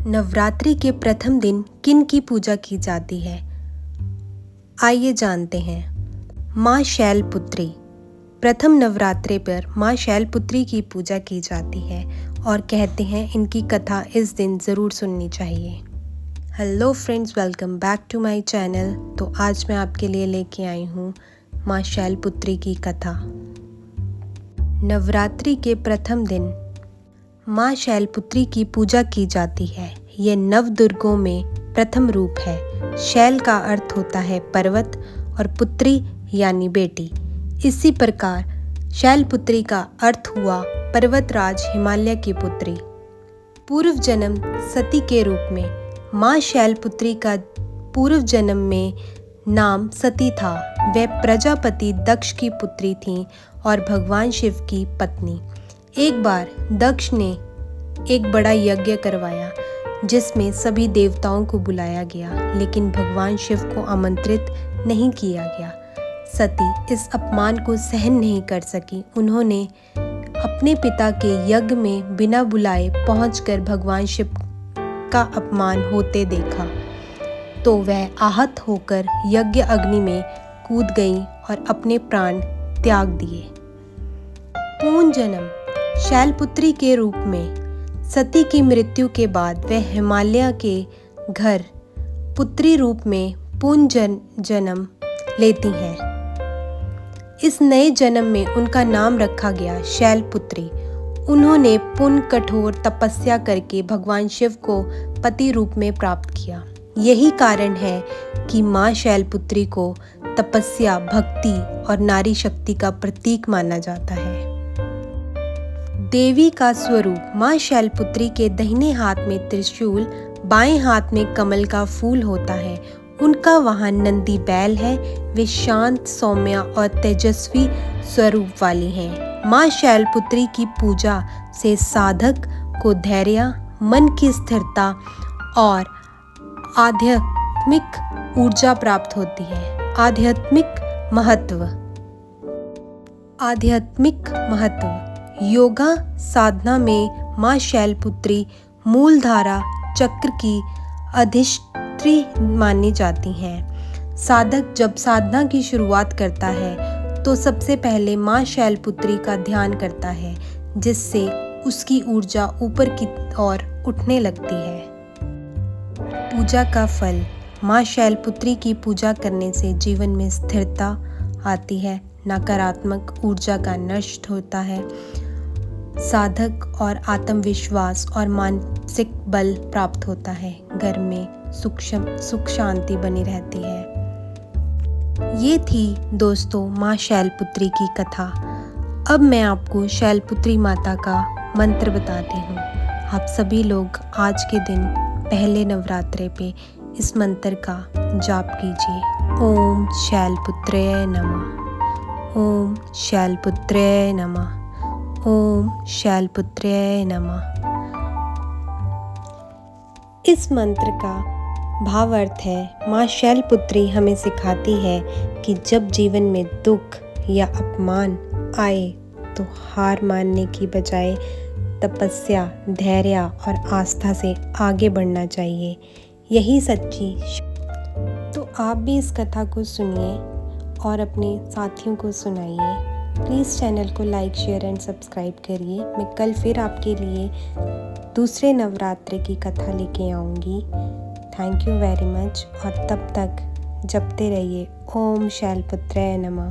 नवरात्रि के प्रथम दिन किन की पूजा की जाती है? आइए जानते हैं। माँ शैलपुत्री। प्रथम नवरात्रि पर माँ शैलपुत्री की पूजा की जाती है और कहते हैं इनकी कथा इस दिन ज़रूर सुननी चाहिए। Hello friends, welcome back to my channel. तो आज मैं आपके लिए लेके आई हूँ माँ शैलपुत्री की कथा। नवरात्रि के प्रथम दिन माँ शैलपुत्री की पूजा की जाती है। ये नव दुर्गों में प्रथम रूप है। शैल का अर्थ होता है पर्वत और पुत्री यानी बेटी। इसी प्रकार शैलपुत्री का अर्थ हुआ पर्वतराज हिमालय की पुत्री। पूर्व जन्म सती के रूप में माँ शैलपुत्री का पूर्व जन्म में नाम सती था। वह प्रजापति दक्ष की पुत्री थीं और भगवान शिव की पत्नी। एक बार दक्ष ने एक बड़ा यज्ञ करवाया जिसमें सभी देवताओं को बुलाया गया, लेकिन भगवान शिव को आमंत्रित नहीं किया गया। सती इस अपमान को सहन नहीं कर सकी। उन्होंने अपने पिता के यज्ञ में बिना बुलाए पहुंचकर भगवान शिव का अपमान होते देखा, तो वह आहत होकर यज्ञ अग्नि में कूद गई और अपने प्राण त्याग दिए। पूर्ण जन्म शैलपुत्री के रूप में सती की मृत्यु के बाद वह हिमालय के घर पुत्री रूप में पुनः जन्म लेती हैं। इस नए जन्म में उनका नाम रखा गया शैलपुत्री। उन्होंने पुनः कठोर तपस्या करके भगवान शिव को पति रूप में प्राप्त किया। यही कारण है कि माँ शैलपुत्री को तपस्या, भक्ति और नारी शक्ति का प्रतीक माना जाता है। देवी का स्वरूप माँ शैलपुत्री के दाहिने हाथ में त्रिशूल, बाएं हाथ में कमल का फूल होता है। उनका वाहन नंदी बैल है। वे शांत, सौम्य और तेजस्वी स्वरूप वाली हैं। माँ शैलपुत्री की पूजा से साधक को धैर्य, मन की स्थिरता और आध्यात्मिक ऊर्जा प्राप्त होती है। आध्यात्मिक महत्व योगा साधना में माँ शैलपुत्री मूलधारा चक्र की अधिष्ठात्री मानी जाती हैं। साधक जब साधना की शुरुआत करता है तो सबसे पहले माँ शैलपुत्री का ध्यान करता है, जिससे उसकी ऊर्जा ऊपर की ओर उठने लगती है। पूजा का फल। माँ शैलपुत्री की पूजा करने से जीवन में स्थिरता आती है, नकारात्मक ऊर्जा का नष्ट होता है, साधक और आत्मविश्वास और मानसिक बल प्राप्त होता है, घर में सुख शांति बनी रहती है। ये थी दोस्तों माँ शैलपुत्री की कथा। अब मैं आपको शैलपुत्री माता का मंत्र बताती हूँ। आप सभी लोग आज के दिन पहले नवरात्रे पे इस मंत्र का जाप कीजिए। ओम शैलपुत्रे नमः, ओम शैलपुत्रे नमः, ओम शैलपुत्रे नमः। इस मंत्र का भाव अर्थ है, माँ शैलपुत्री हमें सिखाती है कि जब जीवन में दुख या अपमान आए तो हार मानने की बजाय तपस्या, धैर्य और आस्था से आगे बढ़ना चाहिए। यही सच्ची। तो आप भी इस कथा को सुनिए और अपने साथियों को सुनाइए। प्लीज़ चैनल को लाइक, शेयर एंड सब्सक्राइब करिए। मैं कल फिर आपके लिए दूसरे नवरात्रि की कथा लेके आऊँगी। थैंक यू वेरी मच और तब तक जपते रहिए ओम शैलपुत्रे नमः।